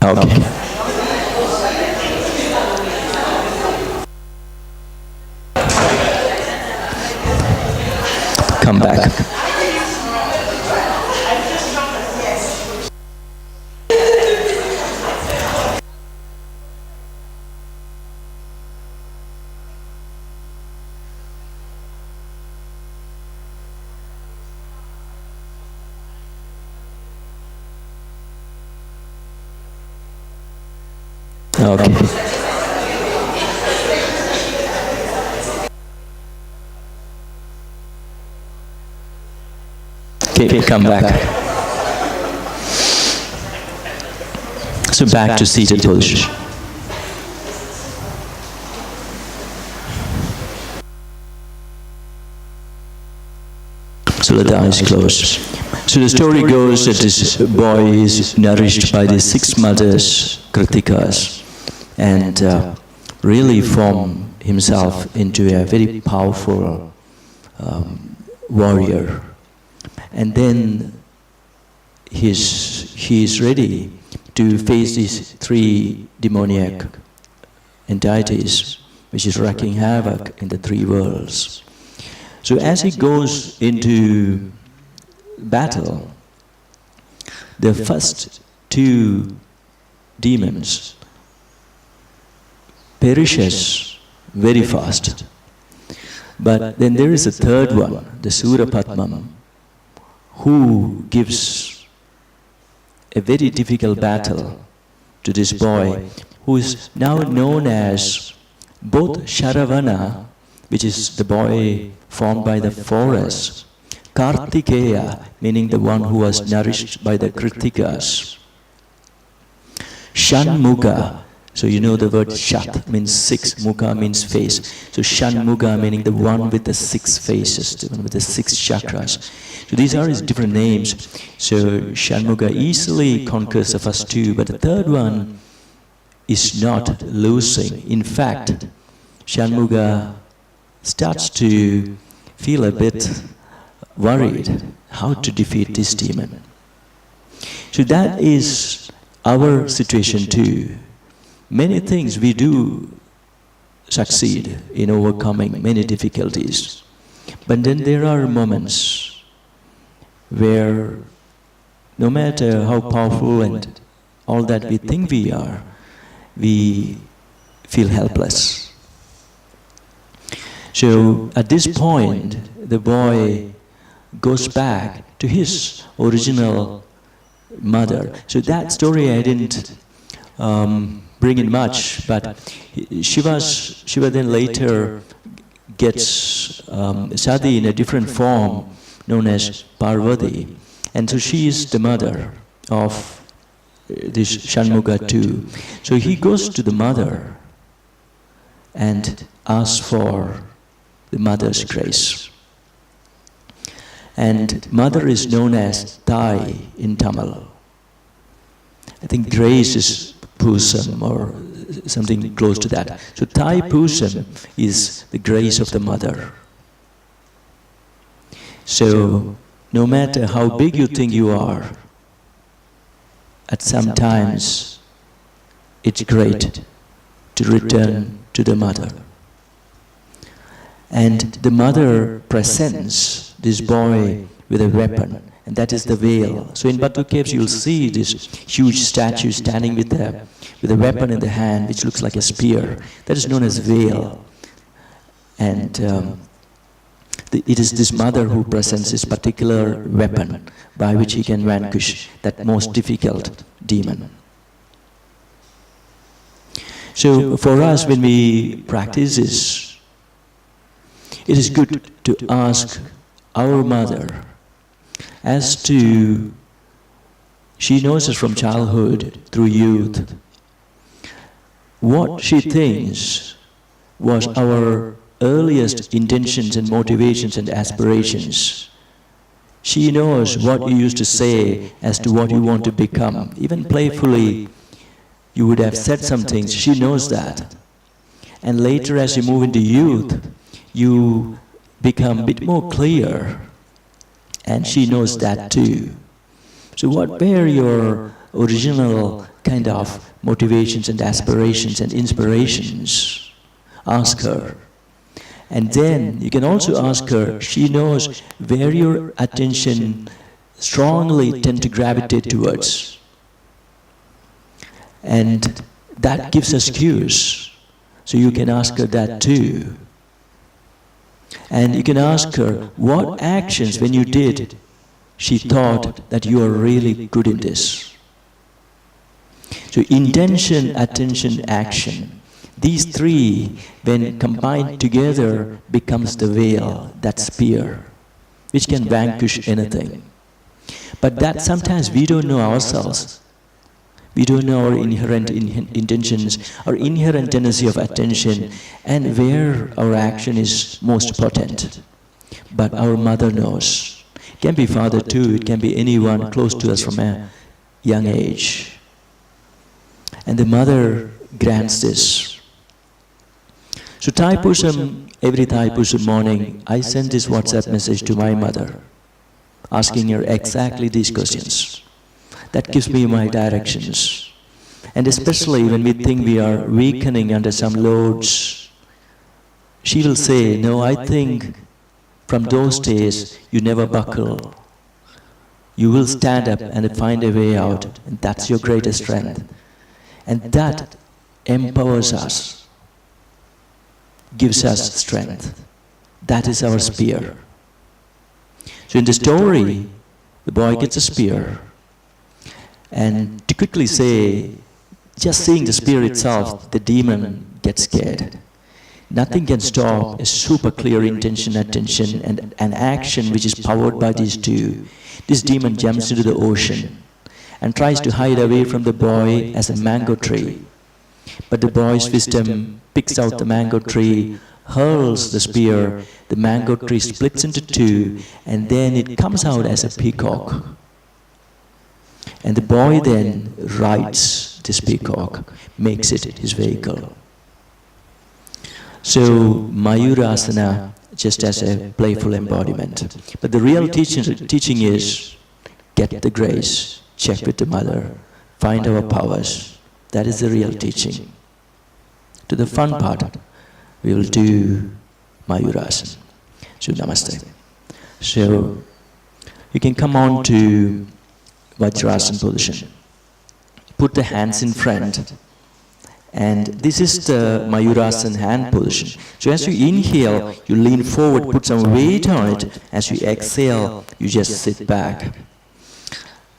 Okay. Come back. Okay. Okay, come back. So back to seated position. So the eyes closed. So the story goes that this boy is nourished by the 6 mothers, Kritikas, and really form himself into a very powerful warrior. And then he is ready to face these 3 demoniac entities, which is wreaking havoc in the 3 worlds. So as he goes into battle, the first 2 demons perishes very fast. But then there is a 3rd one, the Surapatmam, who gives a very difficult battle to this boy, who is now known as both Sharavana, which is the boy formed by the forest, Kartikeya, meaning the one who was nourished by the Kritikas, Shanmukha. So you know the word Shat means 6, Mukha means face. So Shanmukha meaning the one with the 6 faces, the one with the 6 chakras. So these are his different names. So Shanmukha easily conquers the first 2, but the 3rd one is not losing. In fact, Shanmukha starts to feel a bit worried how to defeat this demon. So that is our situation too. Many things we do succeed in overcoming many difficulties. But then there are moments where no matter how powerful and all that we think we are, we feel helpless. So at this point, the boy goes back to his original mother. So that story I didn't bring in much, but Shiva then later gets Sati in a different form known as Parvati, and so she is the mother of this Shanmukha too. So he goes to the mother and asks for the mother's grace. And mother is known as Thai in Tamil. I think grace is Pusam or something close to that. So Thaipusam is the grace of the mother. So no matter how big you think you are, at some times it's great to return to the mother. And the mother presents this boy with a weapon, and that is the veil. So in Batu caves you'll see this huge statue standing with a weapon in the hand which looks like a spear. That is known as veil. And it is this mother who presents this particular weapon by which he can vanquish that most difficult demon. So for us, when we practice this, it is good to ask our mother as to, she knows us from childhood through youth, what she thinks was our earliest intentions and motivations and aspirations. She knows what you used to say as to what you want to become. Even playfully, you would have said some things. She knows that. And later, as you move into youth, you become a bit more clear. And she knows that too. So what were your original kind of motivations and aspirations and inspirations, ask her. And then you can also ask her, she knows where your attention strongly tend to gravitate towards. And that gives us cues. So you can ask her that too. And you can ask her, what actions when you did, she thought that you are really good in this. So intention, attention, action. These three, when combined together, becomes the veil, that spear, which can vanquish anything. But that sometimes we don't know ourselves. We don't know our inherent intentions, our inherent tendency of attention, and where our action is most potent. But our mother knows. It can be father too, it can be anyone close to us from a young age. And the mother grants this. So Thaipusam, every Thaipusam morning, I send this WhatsApp message to my mother, asking her exactly these questions. That gives me my directions. And especially when we think we are weakening under some loads, she will say, no, I think from those days you never buckle. You will stand up and find a way out, and that's your greatest strength. And that empowers us, gives us strength. That is our spear. So in the story, the boy gets a spear. And to quickly say, just seeing the spear itself, the demon gets scared. Nothing can stop a super clear intention, attention, and an action which is powered by these two. This demon jumps into the ocean and tries to hide away from the boy as a mango tree. But the boy's wisdom picks out the mango tree, hurls the spear, the mango tree splits into two, and then it comes out as a peacock. And the boy then rides this peacock, makes it his vehicle. So Mayurasana just as a playful embodiment. But the real teaching is, get the grace, check with the mother, find our powers. That is the real teaching. To the fun part, we will do Mayurasana. So namaste. So you can come on to Vajrasana position. Put the hands in front. And this is the Mayurasana hand position. So as you inhale, you lean forward, put some weight on it. As you exhale, you just sit back.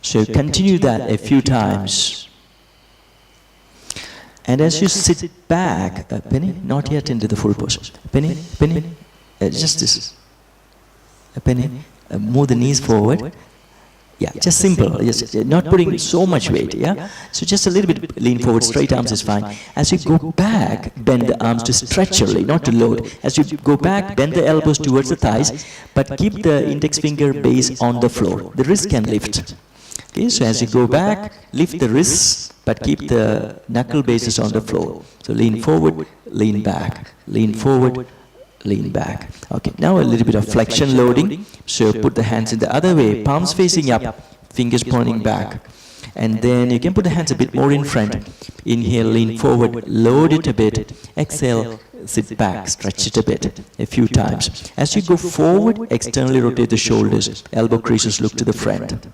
So continue that a few times. And as you sit back, Penny, not yet into the full pose. Penny, just this. Penny, move the knees forward. Yeah, just simple, just not putting so much weight, yeah? So just a little bit lean forward, straight arms is fine. As you go back, bend the arms to stretch your leg, not to load. As you go back, bend the elbows towards the thighs, but keep the index finger base on the floor. The wrist can lift. Okay, so as you go back, lift the wrists, but keep the knuckle bases on the floor. So lean forward, lean back, lean forward, lean back. Okay, now a little bit of flexion loading. So put the hands in the other way, palms facing up, fingers pointing back. And then you can put the hands a bit more in front. Inhale, lean forward, load it a bit. Exhale, sit back, stretch it a bit, a few times. As you go forward, externally rotate the shoulders, elbow creases look to the front.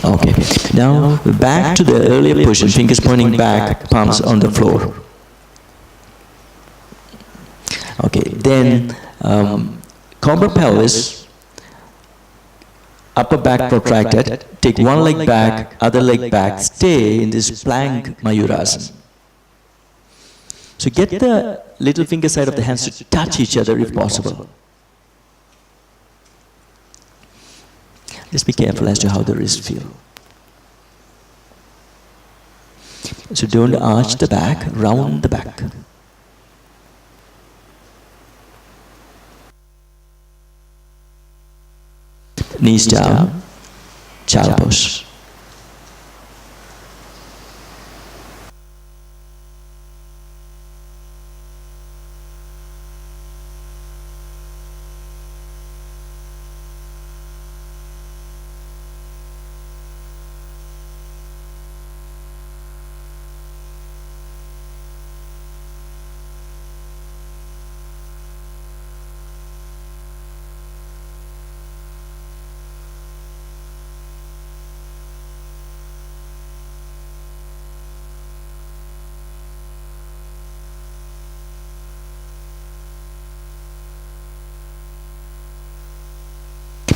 Okay, now back to the earlier position, fingers pointing back, palms on the floor. Okay, then cobra pelvis, upper back protracted, take one leg back, other leg back, stay in this plank Mayurasana. So get the little finger side of the hands to touch each other if possible. Just be careful as to how the wrists feel. So don't arch the back, round the back. Knees down, child pose.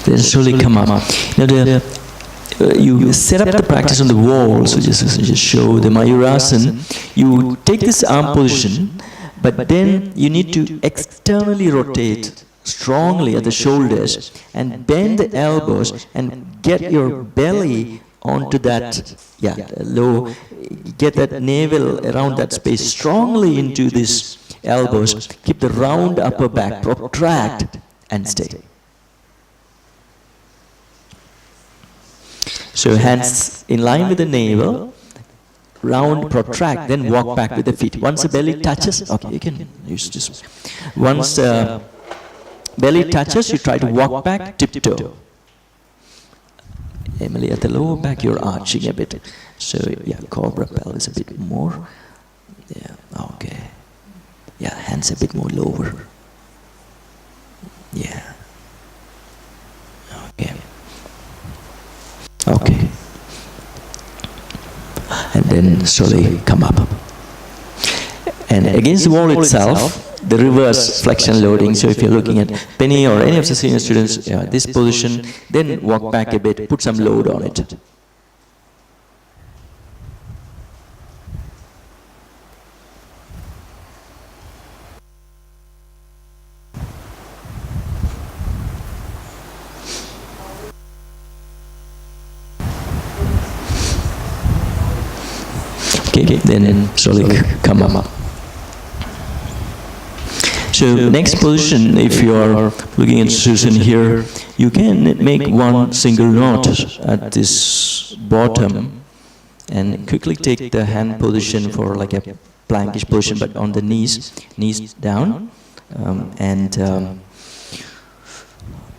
Then slowly come up. Now you set up the practice on the wall, so just show the Mayurasana. You take this arm position, but then you need to externally rotate strongly at the shoulders and bend the elbows and get your belly onto that, low, get that navel around that space strongly into these elbows. Keep the round upper back, protract and stay. So hands in line with the navel, round, protract, then walk back with the feet. Once the belly touches, okay, you can use this. Once the belly touches, you try to walk back, tiptoe. Emily, at the lower back, you're arching a bit. So, cobra pelvis a bit more. Yeah, okay. Yeah, hands a bit more lower. Yeah. Okay. Okay. And then slowly come up. And against the wall itself, the reverse flexion loading. So if you're looking at Penny or any of the senior students, this position, then walk back a bit, put some load on it. Okay, then slowly come up. So next position, if you are looking at Susan here, you can make one single knot at this bottom and quickly take the hand position for like a plankish position, but on the knees down, and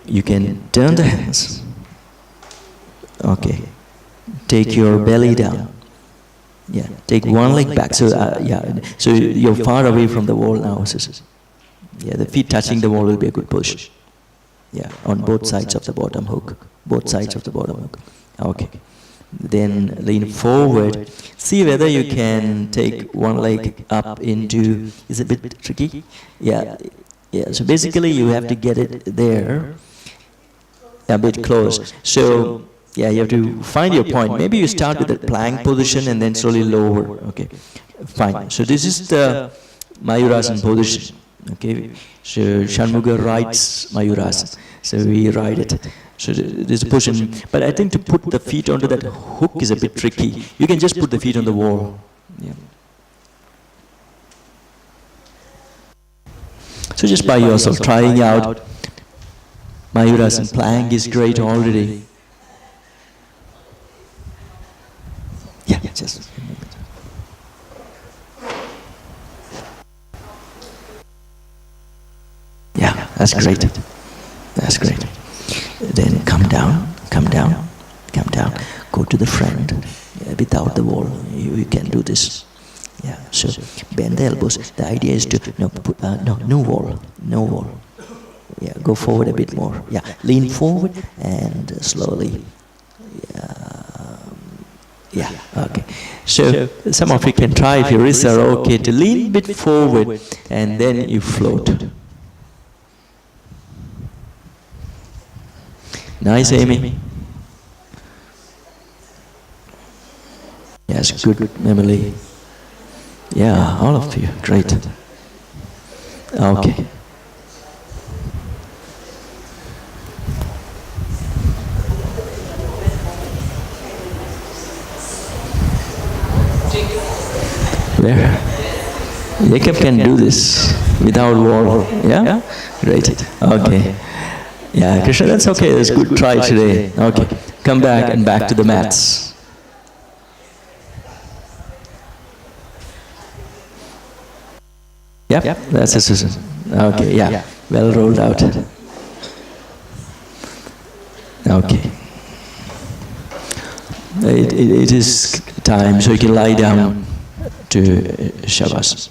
you can turn the hands. Okay, take your belly down. Yeah, take one leg back. So so you're far away from the wall now. Yeah, the feet touching the wall will be a good position. Yeah, on both sides of the bottom hook. Both sides of the bottom hook. Okay. Then lean forward. See whether you can take one leg up into. Is it a bit tricky? Yeah. Yeah. So basically, you have to get it there. A bit close. So. Yeah, you have to find your point. Maybe you start with the plank position and then slowly lower. Okay, fine. So this is the Mayurasana position. Okay, so Shanmuga writes Mayurasana. So we write it. So this position. But I think to put the feet onto that hook is a bit tricky. You can just put the feet on the wall. Yeah. So just by yourself trying out Mayurasana plank is great already. Yeah, just a moment. Yeah, that's great. That's great. Then come down. Go to the front. Without the wall, you can do this. Yeah, so bend the elbows. The idea is to, no wall. Yeah, go forward a bit more. Yeah, lean forward and slowly. Yeah, okay. So some of you can try, if your wrists are okay, to lean a bit forward and then you float. Nice, Amy. Yes, good, Emily. Yeah, all of you, great. Okay. There. Jacob can do this without wall. Yeah? Great. Okay. Yeah, Krishna, that's okay. That's good try today. Okay. Come back and back to the mats. Yep, that's a Susan. Okay, yeah. Well rolled out. Okay. It is time, so you can lie down to Shavasana.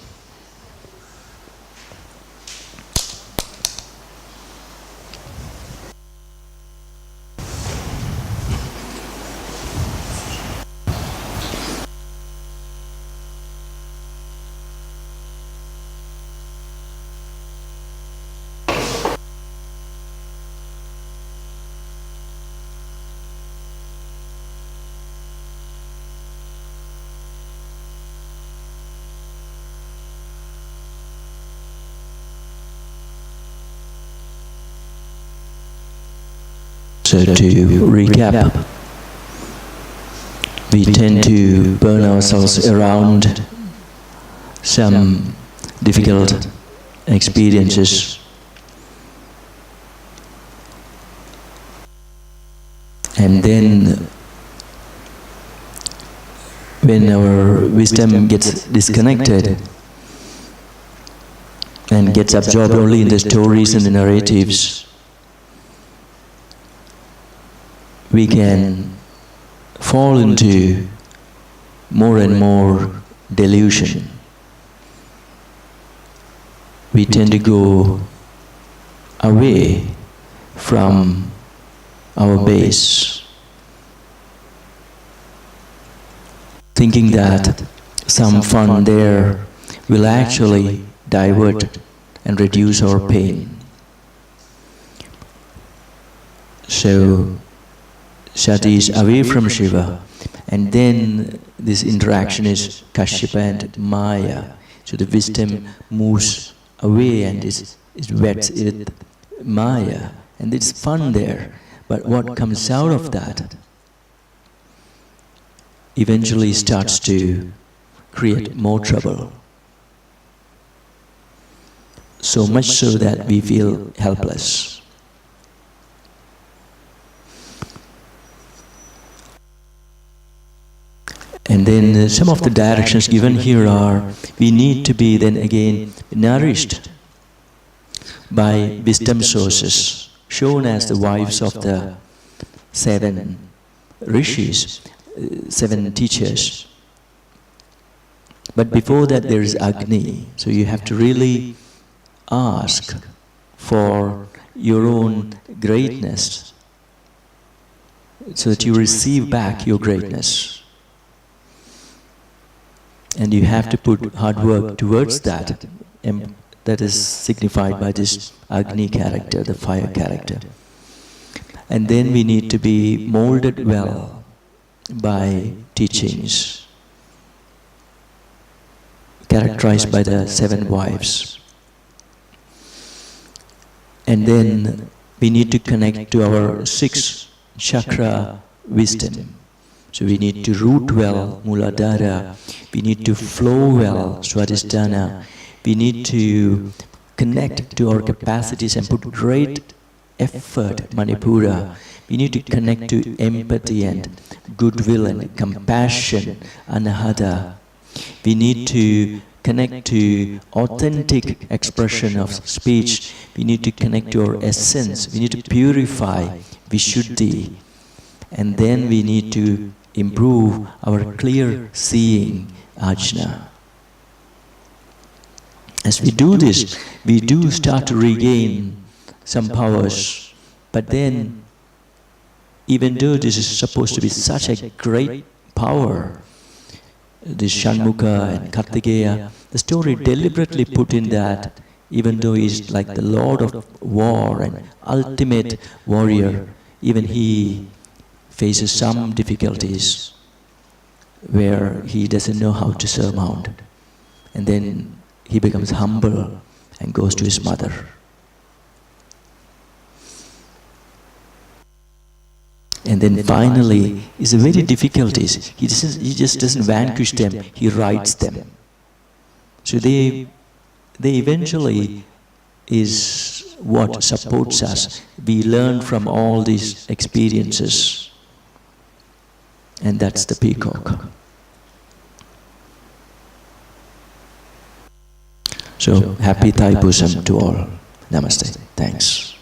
So to recap, we tend to burn ourselves around some difficult experiences, and then when our wisdom gets disconnected and gets absorbed only in the stories and the narratives, we can fall into more and more delusion. We tend to go away from our base, thinking that some fun there will actually divert and reduce our pain. So Sati is away from Shiva, and then this interaction is Kashyapa and Maya. So the wisdom moves away and is wet with Maya, and it's fun there. But what comes out of that eventually starts to create more trouble. So much so that we feel helpless. And then some of the directions given here are, we need to be then again nourished by wisdom sources, shown as the wives of the 7 rishis, 7 teachers. But before that there is Agni, so you have to really ask for your own greatness, so that you receive back your greatness. And you have to put hard work towards that. That is signified by this Agni character, the fire character. And then we need to be molded well by teachings, characterized by the 7 wives. And then we need to connect to our 6 chakra wisdom. So we need to root well, Muladhara. We need to flow well, Swadhisthana. We need to connect to our capacities and put great effort, Manipura. We need to connect to empathy and goodwill and compassion, Anahata. We need to connect to authentic expression of speech. We need to connect to our essence. We need to purify, Vishuddhi. And then we need to improve our clear seeing, Ajna. As we do this, we do start to regain some powers. But then, even though this is supposed to be such a great power, this Shanmukha and Kartikeya, the story deliberately put in that, even though he's like the Lord of War and ultimate warrior, even he faces some difficulties where he doesn't know how to surmount. And then he becomes humble and goes to his mother. And then finally, it's a very difficulties. He just doesn't vanquish them, he rights them. So they eventually is what supports us. We learn from all these experiences. And that's the peacock. So, happy Thaipusam to all. Namaste. Thanks.